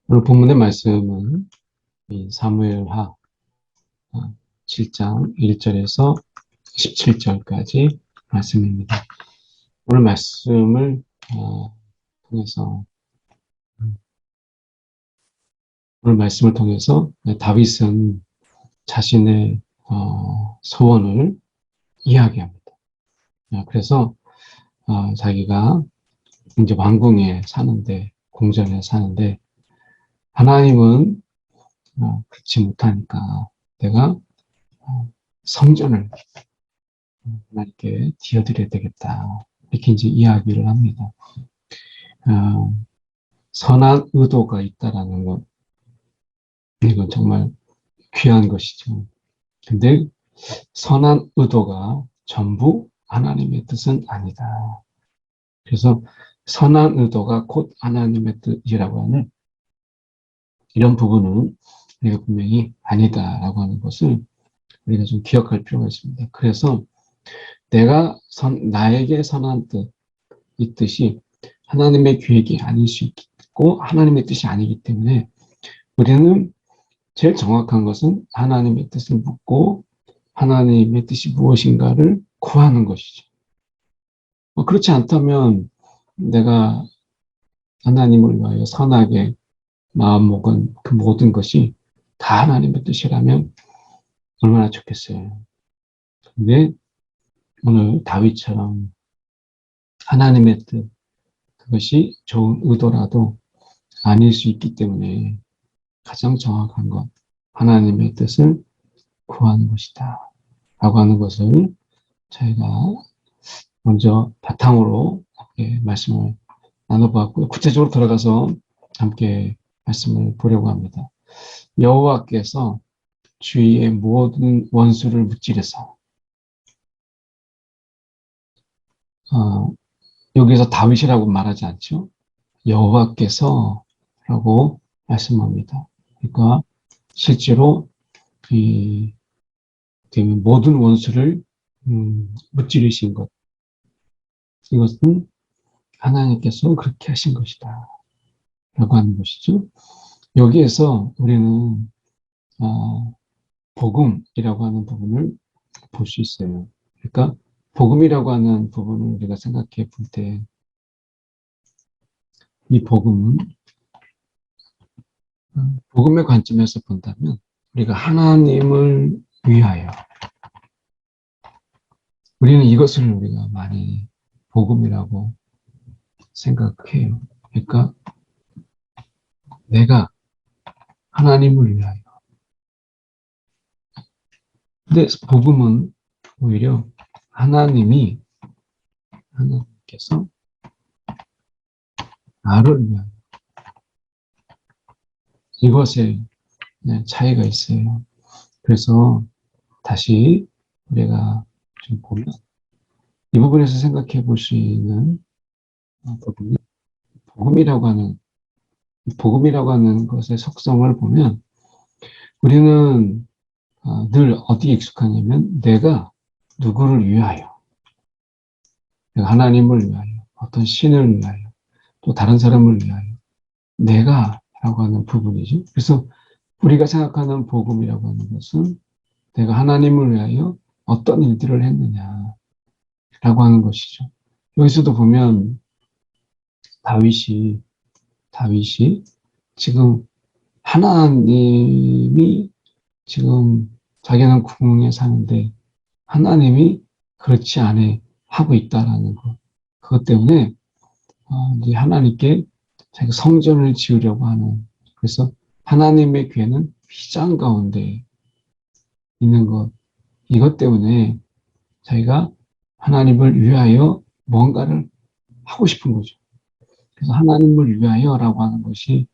오늘 본문의 말씀은 이 사무엘하 7장 1절에서 17절까지 말씀입니다. 오늘 말씀을 통해서 오늘 말씀을 통해서 다윗은 자신의 소원을 이야기합니다. 그래서 자기가 이제 왕궁에 사는데 궁전에 사는데 하나님은 그렇지 못하니까 내가 성전을 하나님께 드려야 되겠다. 이렇게 이제 이야기를 합니다. 선한 의도가 있다라는 것, 이건 정말 귀한 것이죠. 근데 선한 의도가 전부 하나님의 뜻은 아니다. 그래서 선한 의도가 곧 하나님의 뜻이라고 하는 이런 부분은 우리가 분명히 아니다라고 하는 것을 우리가 좀 기억할 필요가 있습니다. 그래서 나에게 선한 뜻, 이 뜻이 하나님의 계획이 아닐 수 있고 하나님의 뜻이 아니기 때문에 우리는 제일 정확한 것은 하나님의 뜻을 묻고 하나님의 뜻이 무엇인가를 구하는 것이죠. 그렇지 않다면 내가 하나님을 위하여 선하게 마음먹은 그 모든 것이 다 하나님의 뜻이라면 얼마나 좋겠어요. 근데 오늘 다윗처럼 하나님의 뜻, 그것이 좋은 의도라도 아닐 수 있기 때문에 가장 정확한 것, 하나님의 뜻을 구하는 것이다. 라고 하는 것을 저희가 먼저 바탕으로 함께 말씀을 나눠보았고요. 구체적으로 들어가서 함께 말씀을 보려고 합니다. 여호와께서 주위의 모든 원수를 무찌르사 여기서 다윗이라고 말하지 않죠. 여호와께서 라고 말씀합니다. 그러니까 실제로 이 모든 원수를 무찌르신 것, 이것은 하나님께서 그렇게 하신 것이다 라고 하는 것이죠. 여기에서 우리는 복음이라고 하는 부분을 볼 수 있어요. 그러니까 복음이라고 하는 부분을 우리가 생각해 볼 때 이 복음은 복음의 관점에서 본다면 우리가 하나님을 위하여 우리는 이것을 우리가 많이 복음이라고 생각해요. 그러니까 내가 하나님을 위하여. 근데 복음은 오히려 하나님께서 나를 위하여. 이것에 차이가 있어요. 그래서 다시 우리가 좀 보면 이 부분에서 생각해 볼 수 있는 부분이 복음이라고 하는 것의 속성을 보면 우리는 늘 어디에 익숙하냐면 내가 누구를 위하여, 내가 하나님을 위하여, 어떤 신을 위하여, 또 다른 사람을 위하여, 내가라고 하는 부분이죠. 그래서 우리가 생각하는 복음이라고 하는 것은 내가 하나님을 위하여 어떤 일들을 했느냐라고 하는 것이죠. 여기서도 보면 다윗이 지금 하나님이 지금 자기는 궁에 사는데 하나님이 그렇지 않아 하고 있다라는 것. 그것 때문에 이제 하나님께 자기가 성전을 지으려고 하는, 그래서 하나님의 괴는 휘장 가운데 있는 것. 이것 때문에 자기가 하나님을 위하여 뭔가를 하고 싶은 거죠. 그래서 하나님을 위하여라고 하는 것이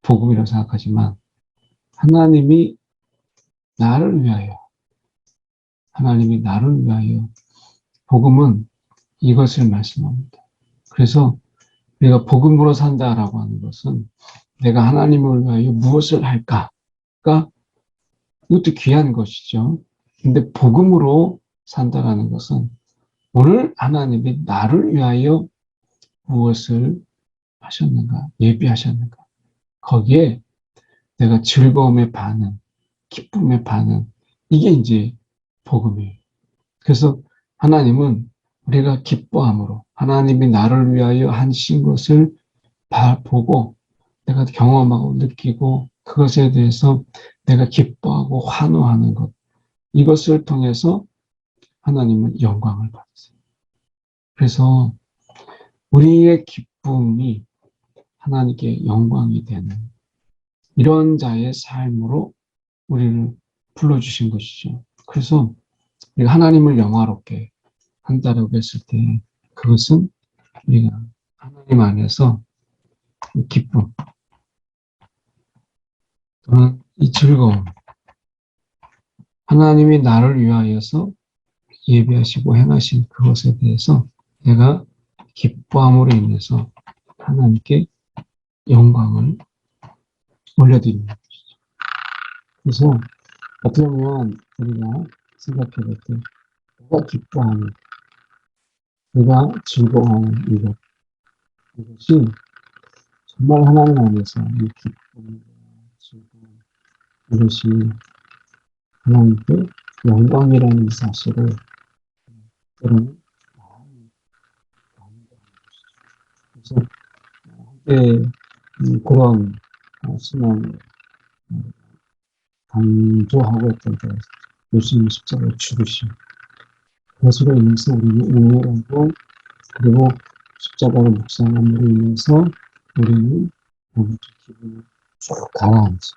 복음이라고 생각하지만 하나님이 나를 위하여, 하나님이 나를 위하여, 복음은 이것을 말씀합니다. 그래서 우리가 복음으로 산다라고 하는 것은 내가 하나님을 위하여 무엇을 할까가 이것도 귀한 것이죠. 근데 복음으로 산다라는 것은 오늘 하나님이 나를 위하여 무엇을 하셨는가, 예비하셨는가. 거기에 내가 즐거움에 반응, 기쁨에 반응, 이게 이제 복음이에요. 그래서 하나님은 우리가 기뻐함으로 하나님이 나를 위하여 하신 것을 보고 내가 경험하고 느끼고 그것에 대해서 내가 기뻐하고 환호하는 것, 이것을 통해서 하나님은 영광을 받으세요. 그래서 우리의 기쁨이 하나님께 영광이 되는 이런 자의 삶으로 우리를 불러주신 것이죠. 그래서 우리가 하나님을 영화롭게 한다라고 했을 때 그것은 우리가 하나님 안에서 이 기쁨 또는 이 즐거움, 하나님이 나를 위하여서 예비하시고 행하신 그것에 대해서 내가 기뻐함으로 인해서 하나님께 영광을 올려드리는 것이죠. 그래서 어떻게 보면 우리가 생각해 볼 때 내가 기뻐하는, 내가 즐거워하는 이것이 정말 하나님 안에서 이 기쁨과 즐거움, 이것이 하나님께 영광이라는 사실을 때로는 마음이 강조하는 것이죠. 그래서 함께 그런 신앙을 강조하고 있던 때 예수님 십자가에 죽으심, 그것으로 인해서 우리는 우월하고 그리고 십자가를 묵상함으로 인해서 우리는 오늘 기분이 쭉 가라앉지.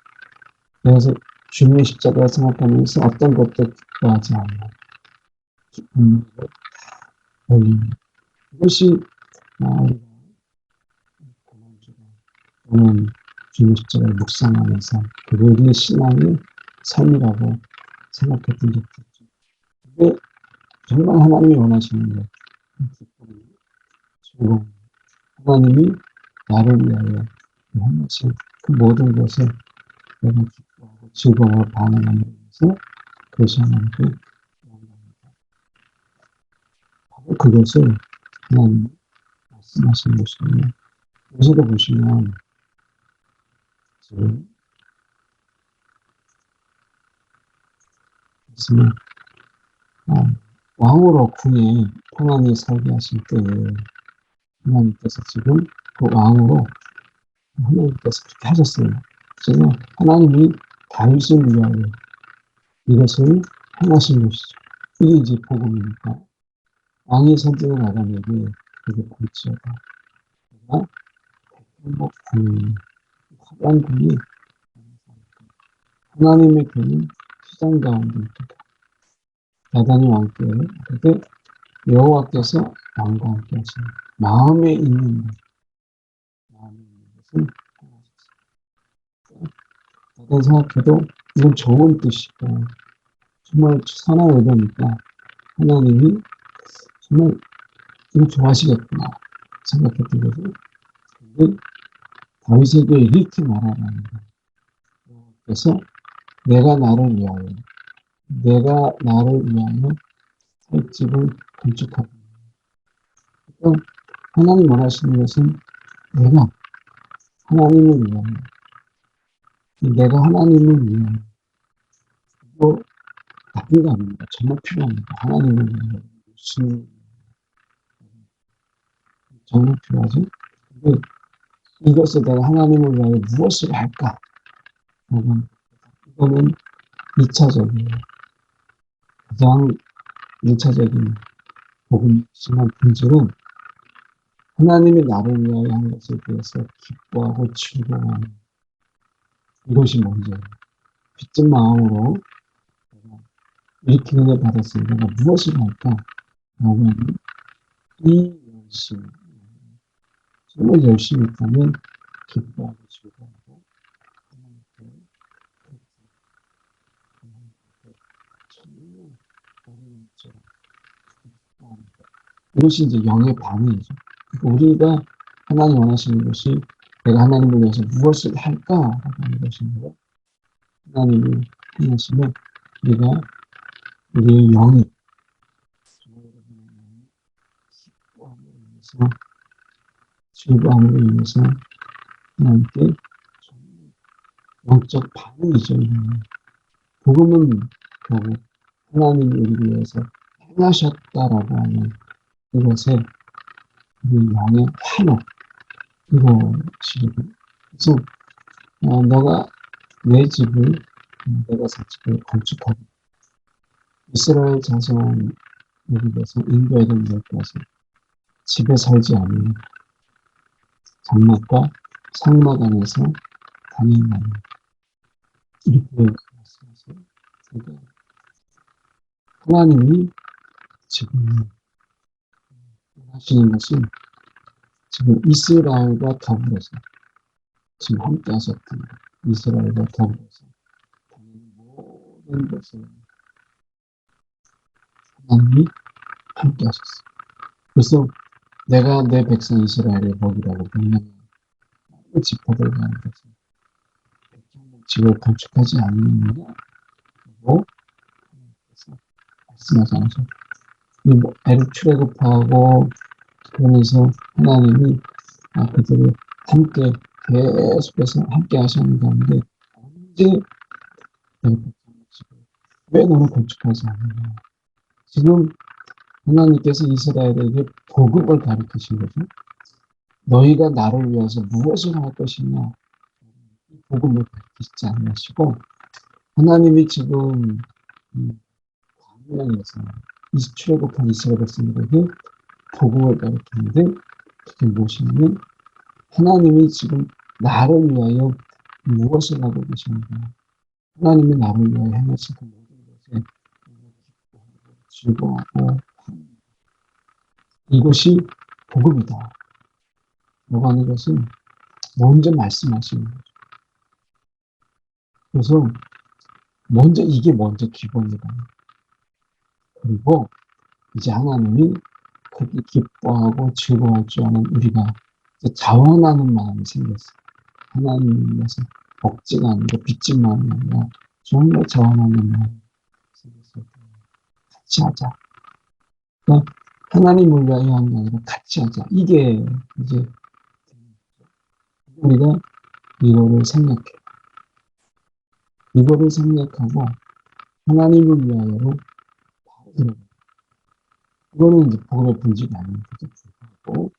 그래서 주님의 십자가를 생각하면서 어떤 것도 기뻐하지 않는 기쁨을 올리는 이것이 우리가 고난주가 또는 주님의 십자가를 묵상하는 삶, 그게 우리의 신앙의 삶이라고 생각했던 적도 있죠. 그게 정말 하나님이 원하시는 것, 기쁨, 즐거움, 하나님이 나를 위하여 행하신 그 모든 것에 내가 기뻐하고 즐거움을 반응하는 것에서 그것이 하나님께 영광입니다. 바로 그것을 하나님이 말씀하시는 것이거든요. 여기서도 보시면 지금 말씀을 왕으로 궁에 평안히 살게 하실 때에 하나님께서 지금 그 왕으로 하나님께서 그렇게 하셨어요. 그래서 하나님이 다윗을 위하여 이것을 행하신 것이죠. 이게 이제 복음이니까 왕이 선택을 나가내게 그게 볼지어다. 내가 행복한 화려한 궁이 하나님의 궁은 시장 가운데 있다. 야단이 왕께 그때 여호와께서 왕과 함께 하시는 마음에 있는 것, 마음에 있는 것을 행하셨어요. 어떤 생각해도 이건 좋은 뜻이고 정말 선한 의도니까 하나님이 정말 이거 좋아하시겠구나 생각했던 거죠. 근데 다윗에게 이렇게 말하라는 거예요. 그래서 내가 나를 위하여 살 집을 건축하고, 그러니까 하나님 원하시는 것은 내가 하나님을 위하여, 내가 하나님을 위하여, 이거 나쁜 거 아닙니다. 정말 필요합니다. 하나님을 위하여 무슨 정말 필요하죠. 근데 이것을 내가 하나님을 위하여 무엇을 할까? 이거는 2차적이에요. 가장 1차적인 복음이지만 본질은 하나님이 나를 위하여 한 것에 대해서 기뻐하고 즐거워하는 이것이 먼저예요. 빚진 마음으로 내가 이렇게 은혜 받았으니 내가 무엇을 할까? 라고 하는 이 열심, 정말 열심히 있다면 기뻐하고 즐거워하고 하나님께 정말 어려운 것처럼 기뻐합니다. 이것이 이제 영의 반응이죠. 그러니까 우리가 하나님 원하시는 것이 내가 하나님을 위해서 무엇을 할까라고 하는 것인데 하나님이 행하시면 우리가 우리의 영이 기뻐함으로 인해서 즐거움으로 인해서 하나님께 영적 반응이죠. 이거는. 복음은 결국 하나님이 우리를 위해서 행하셨다라고 하는 이것에 우리 영의 환호, 이것이거든요. 그래서 너가 내 집을, 내가 살 집을 건축하고 이스라엘 자손 여기에서 인도에를 내려서 집에 살지 않으면 장막과 상막 안에서 다닌다는 이렇게 말씀하세요. 그러니까 하나님이 지금 하시는 것은 지금 이스라엘과 더불어서 지금 함께 하셨던 이스라엘과 더불어서 다니는 모든 것을 하나님이 함께 하셨어요. 그래서 내가 내 백성 이스라엘의 복이라고 명령한 지파들 가운데서 집을 건축하지 않느냐고 하나님께서 말씀하지 않으셨어요. 애를 출애굽하고 그러면서 하나님이 그들을 함께 계속해서 함께 하시는 가운데 언제 왜 너는 건축하지 않느냐. 지금 하나님께서 이스라엘에게 복음을 가르치신 거죠. 너희가 나를 위해서 무엇을 할 것이냐. 복음을 가르치지 않으시고 하나님이 지금 광야에서 출애굽한 이스라엘 백성들에게 복음을 가르치는데 그게 무엇이냐면 하나님이 지금 나를 위하여 무엇을 하고 계시는가. 하나님이 나를 위하여 행하신 그 모든 것에 기뻐하고 즐거워하고 이것이 복음이다. 라고 하는 것은 먼저 말씀하시는 거죠. 그래서 이게 먼저 기본이다. 그리고 이제 하나님이 그렇게 기뻐하고 즐거워할 줄 아는 우리가 자원하는 마음이 생겼어요. 하나님을 위해서 억지가 아니고 빚진 마음이 아니라 정말 자원하는 마음이 생겼어요. 같이 하자. 그러니까 하나님을 위하여 하는 게 아니라 같이 하자. 이게 이제 우리가 이거를 생각해요. 이거를 생각하고 하나님을 위하여로 바로 들어가요. 이거는 이제 복음의 본질이 아닌데도 불구하고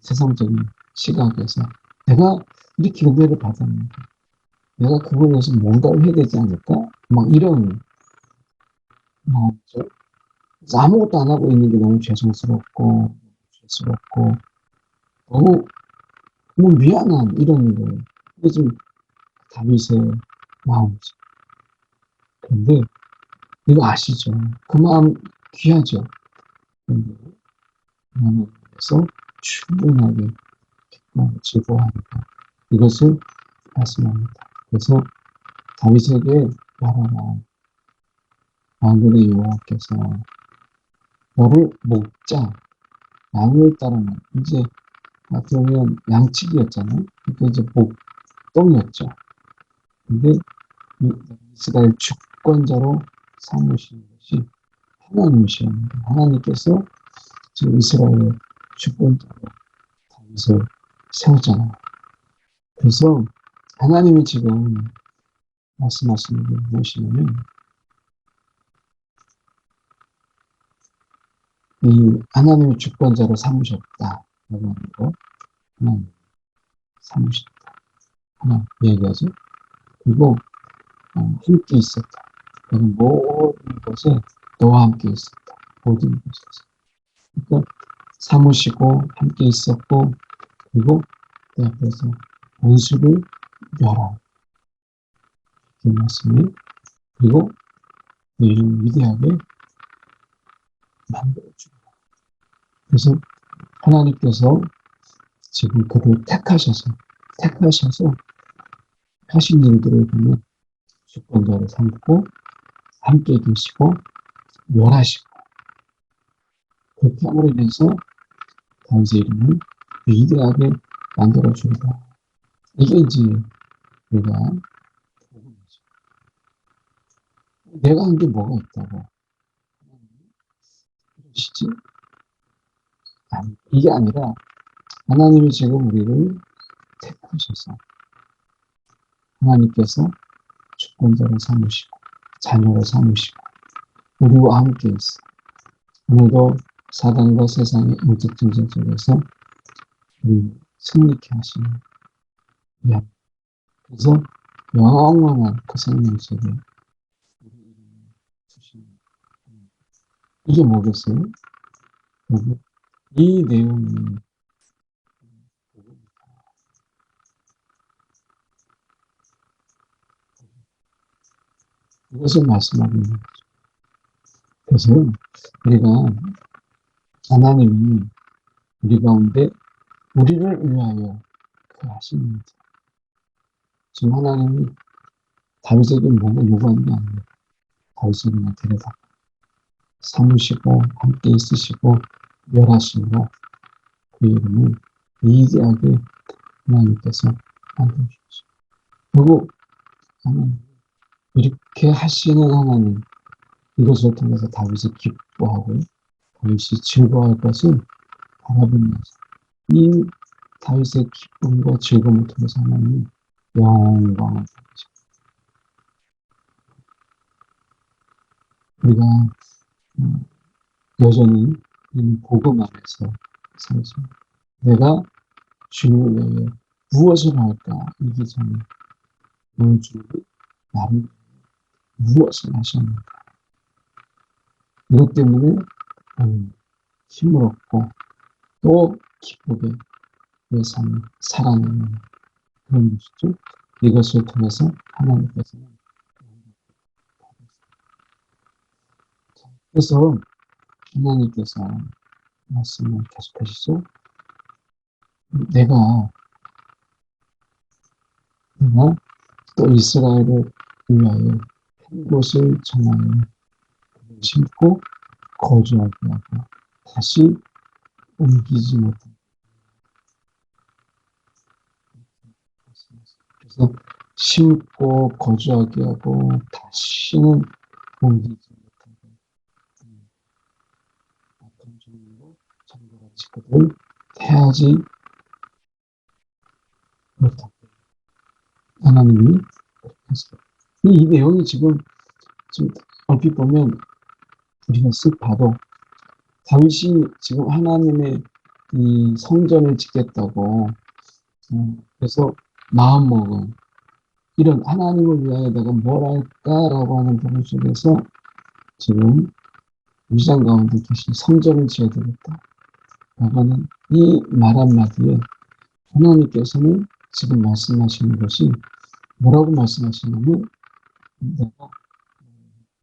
세상적인 시각에서 내가 이렇게 은혜를 받았는데 내가 그거에 대해서 뭔가를 해야 되지 않을까? 막 이런 마음이죠. 그래서 아무것도 안 하고 있는 게 너무 죄송스럽고 너무 미안한 이런 거예요. 이게 좀 다윗의 마음이죠. 그런데 이거 아시죠? 그 마음 귀하죠. 그런데 하나님께서 충분하게 즐거워하니까 이것을 말씀합니다. 그래서 다윗에게 말하라. 만군의 여호와께서 너를 목자 양을 따르는 이제 그러면 양치기였잖아요. 그러니까 이제 목동이었죠. 근데 이스라엘 주권자로 삼으시는 것이 하나님이시옵니다. 하나님께서 지금 이스라엘 주권자로 다윗을 세웠잖아요. 그래서 하나님이 지금 말씀하시는 게 무엇이냐면 이 하나님의 주권자로 삼으셨다. 라고 하는 거 하나님 삼으셨다. 하나 얘기하죠. 그리고 함께 있었다. 그리고 모든 것에 너와 함께 있었다. 모든 것에서. 그러니까 삼으시고 함께 있었고 그리고 그 앞에서 원수를 멸하라. 그 말씀이 그리고 이름 위대하게 만들어주라. 그래서 하나님께서 지금 그를 택하셔서 하신 일들을 보면 주권자를 삼고 함께 계시고 멸하시고 그렇게 함으로 인해서 다윗의 이름을 위대하게 만들어준다. 이게 이제 우리가 복음이죠. 내가 한 게 뭐가 있다고 그러시지? 아니, 이게 아니라 하나님이 지금 우리를 택하셔서 하나님께서 주권자로 삼으시고 자녀로 삼으시고 우리와 함께 있어. 오늘도 사단과 세상의 영적 전쟁 속에서 승리케 하시는 야. 그래서 영원한 그 생명 속에 우리 이름을 주시는 이게 뭐겠어요? 이 내용이 이것을 말씀하고 있는 거죠. 그래서 우리가 하나님이 우리 가운데 우리를 위하여 하시는 거죠. 지금 하나님이 다윗에게 뭔가 요구하는 게 아니에요. 다윗을 그냥 데려다 삼으시고 함께 있으시고 멸하시고 그 이름을 위대하게 하나님께서 만들어주시죠. 그리고 하나님 이렇게 하시는 하나님 이것을 통해서 다윗이 기뻐하고 다윗이 즐거워할 것을 바라보면서 이 다윗의 기쁨과 즐거움을 통해서 하나님이 영광을 받으시고 우리가 여전히 이 복음 안에서 살죠. 내가 주님을 위해 무엇을 할까 이기 전에 오늘 주님이 나를 무엇을 하셨는가 이것 때문에 힘을 얻고 또 기쁘게 내 삶을 살아내는 그런 것이죠. 이것을 통해서 하나님께서는 그래서 하나님께서 말씀을 계속하시죠. 내가 또 이스라엘을 위하여 한 곳을 정하여 심고 거주하게 하고 다시 옮기지 못한 그래서 심고 거주하게 하고 다시는 옮기지 못하고 어떤 종류로 정결같이 그들을 해하지 못하고 하나님이 그렇게 하시고 이 내용이 지금 얼핏 보면 우리가 쓱 봐도 다윗이 지금 하나님의 이 성전을 짓겠다고 그래서 마음먹은 이런 하나님을 위하여 내가 뭘 할까라고 하는 부분 속에서 지금 위장 가운데 계신 성전을 지어야 되겠다. 라고 하는 이 말 한마디에 하나님께서는 지금 말씀하시는 것이 뭐라고 말씀하시냐면 내가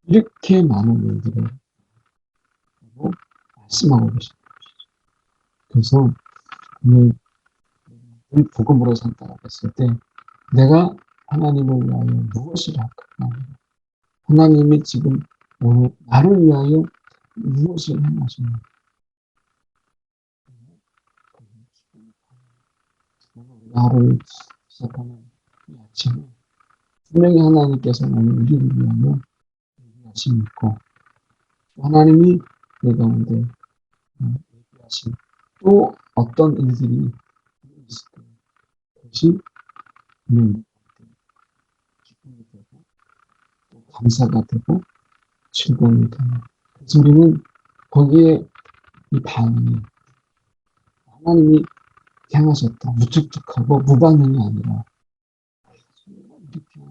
이렇게 많은 일들을 하고 말씀하고 계신 것이죠. 그래서 오늘 복음으로 산다고 했을 때 내가 하나님을 위하여 무엇을 할까? 하나님이 지금 오늘 나를 위하여 무엇을 행하시는가? 나를 시작하는 이 아침에 분명히 하나님께서 오늘 우리를 위하여 얘기하심 있고 하나님이 내 가운데 얘기하신 또 어떤 일들이 있을 때 그것이 분명히 기쁨이 되고 또 감사가 되고 즐거움이 되는 그래서 우리는 거기에 이 반응이 하나님이 향하셨다. 무뚝뚝하고 무반응이 아니라 이렇게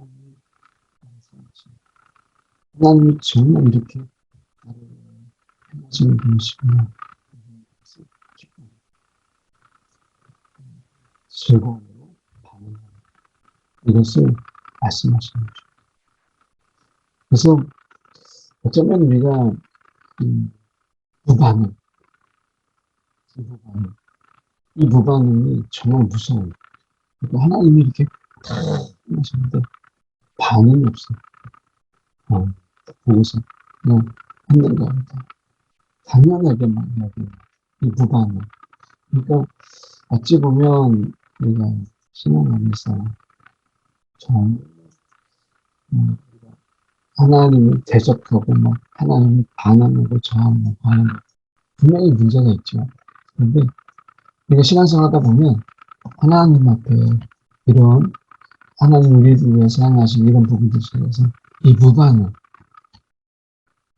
하나님이 정말 이렇게 나를 행하시는 분이시구나. 즐거움으로 반응하는 이것을 말씀하시는 거죠. 그래서 어쩌면 우리가 무반응, 이 무반응이 정말 무서워요. 그러니까 하나님이 이렇게 하시는데 반응이 없어요. 보고서 그냥 했는 겁니다. 당연하게만 해야 돼요. 이 무반응. 그러니까 어찌 보면 우리가 신앙 안에서 좀 하나님을 대적하고 막 하나님을 반항하고 저항하고 하는 분명히 문제가 있죠. 그런데 우리가 신앙생활 하다 보면 하나님 앞에 이런 하나님 우리를 위해서 행하신 이런 부분들 속에서 이 무반응,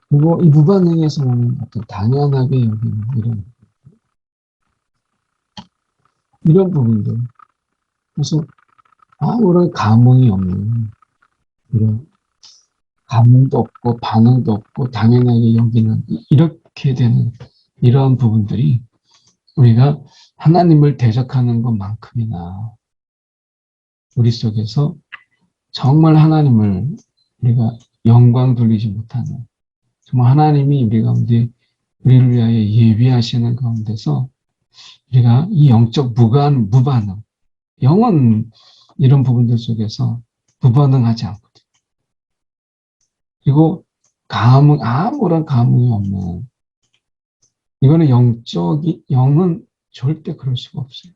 그리고 이 무반응에서 오는 어떤 당연하게 여기는 이런 부분들. 그래서 아무런 감흥이 없는 이런 감흥도 없고 반응도 없고 당연하게 여기는 이렇게 되는 이런 부분들이 우리가 하나님을 대적하는 것만큼이나 우리 속에서 정말 하나님을 우리가 영광 돌리지 못하는, 정말 하나님이 우리 가운데 우리를 위하여 예비하시는 가운데서 우리가 이 영적 무반응, 영은 이런 부분들 속에서 무반응하지 않거든. 그리고 아무런 감흥이 없는, 이거는 영은 절대 그럴 수가 없어요.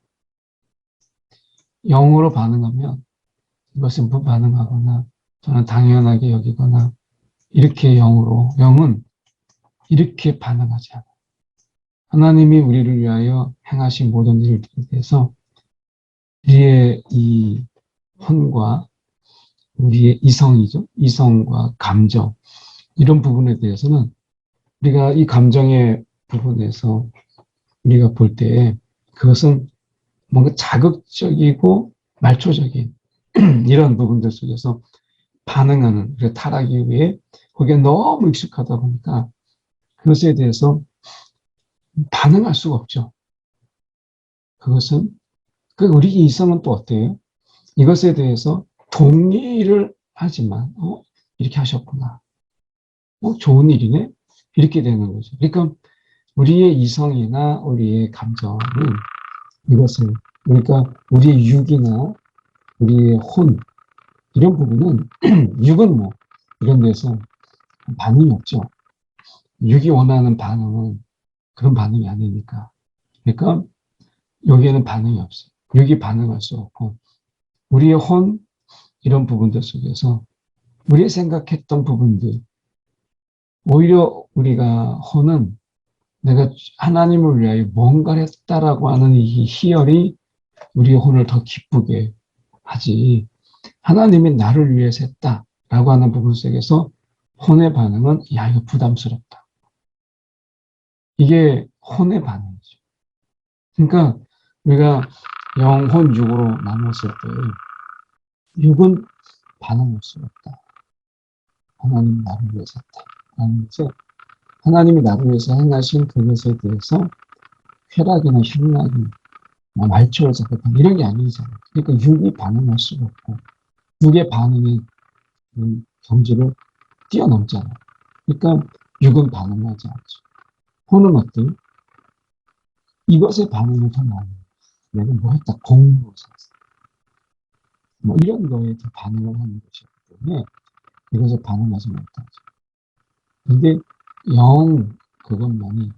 영으로 반응하면 이것은 무반응하거나 저는 당연하게 여기거나 이렇게 영은 이렇게 반응하지 않아요. 하나님이 우리를 위하여 행하신 모든 일들에 대해서 우리의 이 혼과 우리의 이성과 감정, 이런 부분에 대해서는 우리가 이 감정의 부분에서 우리가 볼 때 그것은 뭔가 자극적이고 말초적인 이런 부분들 속에서 반응하는, 타락 이후에 거기에 너무 익숙하다 보니까 그것에 대해서 반응할 수가 없죠. 그것은 우리 이성은 또 어때요? 이것에 대해서 동의를 하지만 이렇게 하셨구나. 좋은 일이네. 이렇게 되는 거죠. 그러니까 우리의 이성이나 우리의 감정은 이것을, 그러니까 우리의 육이나 우리의 혼, 이런 부분은 육은 뭐 이런 데서 반응이 없죠. 육이 원하는 반응은 그런 반응이 아니니까. 그러니까 여기에는 반응이 없어요. 육이 반응할 수 없고 우리의 혼, 이런 부분들 속에서 우리가 생각했던 부분들, 오히려 우리가 혼은 내가 하나님을 위하여 뭔가를 했다라고 하는 이 희열이 우리의 혼을 더 기쁘게 하지, 하나님이 나를 위해서 했다라고 하는 부분 속에서 혼의 반응은 야, 이거 부담스럽다. 이게 혼의 반응이죠. 그러니까 우리가 영혼 육으로 나눴을 때 육은 반응할 수가 없다. 하나님이 나를 위해서 했다. 라는 것에 하나님이 나를 위해서 행하신 그것에 대해서 쾌락이나 향락이 말초를 잡았다 이런 게 아니잖아요. 그러니까 육이 반응할 수가 없고 육의 반응이 경지를 뛰어넘잖아요. 그러니까 육은 반응하지 않죠. 혼은 어때요? 이것에 반응을 더 많이 해요. 내가 뭐 했다, 공부해서 뭐 이런 거에 더 반응을 하는 것이기 때문에 이것에 반응하지 못하죠. 근데 그것만이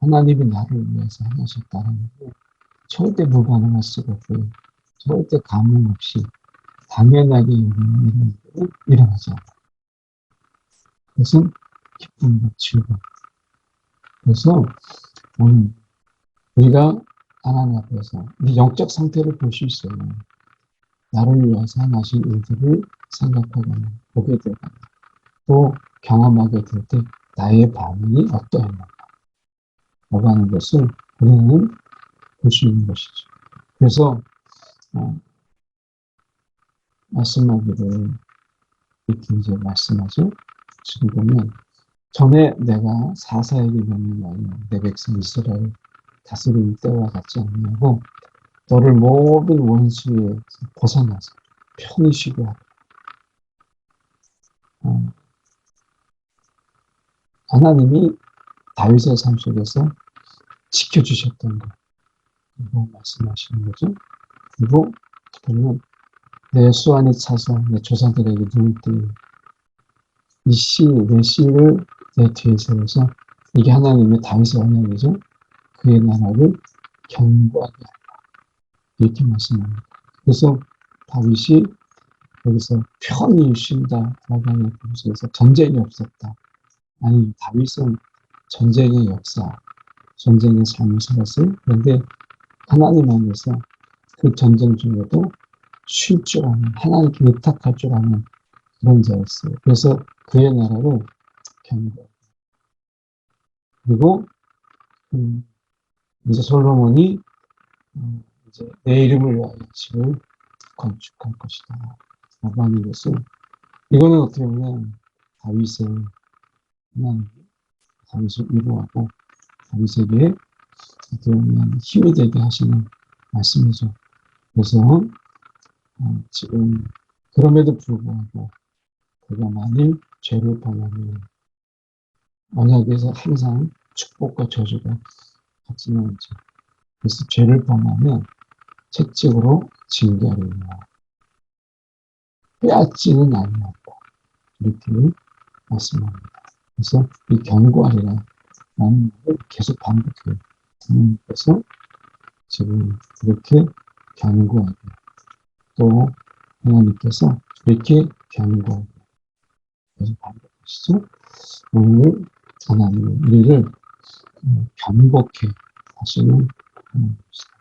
하나님이 나를 위해서 행하셨다는 게 절대 무반응할 수가 없고요. 절대 감흥 없이 당연하게 여기는 이런 일은 일어나지 않아요. 그것은 기쁨과 즐거움. 그래서 오늘 우리가 하나님 앞에서 우리 영적 상태를 볼 수 있어요. 나를 위해서 하신 일들을 생각하거나 보게 되거나 또 경험하게 될 때 나의 반응이 어떠했는가 라고 하는 것을 우리는 볼 수 있는 것이죠. 그래서 말씀하기를 이렇게 이제 말씀하죠. 지금 보면 전에 내가 사사에게 명령하여 내 백성 이스라엘 다스릴 때와 같지 않냐고 너를 모든 원수에 벗어나서 편히 쉬게 하라. 하나님이 다윗의 삶 속에서 지켜주셨던 것, 이거 말씀하시는 거죠. 그리고 보면 내 수완이 차서 내 조상들에게 누울 때 내 씨를 내 뒤에 세워서 이게 하나님의 다윗의 언약이죠. 그의 나라를 견고하게 하라. 이렇게 말씀합니다. 그래서 다윗이 여기서 편히 쉰다라고 하는 곳에서 전쟁이 없었다. 아니, 다윗은 전쟁의 역사, 전쟁의 삶을 살았어요. 그런데 하나님 안에서 그 전쟁 중에도 쉴 줄 아는, 하나님께 의탁할 줄 아는 그런 자였어요. 그래서 그의 나라를 견고. 그리고 이제 솔로몬이 이제 내 이름을 위하여 집을 건축할 것이다. 라고 하는 것은 이거는 어떻게 보면 다윗의 하나님, 다윗을 위로하고 다윗에게 어떻게 보면 힘이 되게 하시는 말씀이죠. 그래서 지금 그럼에도 불구하고 그가 만일 죄를 범하면 언약에서 항상 축복과 저주가 같이 나오죠. 그래서 죄를 범하면 채찍으로 징계하리라. 빼앗지는 아니었다. 이렇게 말씀합니다. 그래서 이 경고하리라 라는 말을 계속 반복해요. 그래서 지금 이렇게 경고하고 또 하나님께서 이렇게 경고하고 계속 반복하시죠. 오늘 하나님은 우리를 경고케 하시는 하나님이시다.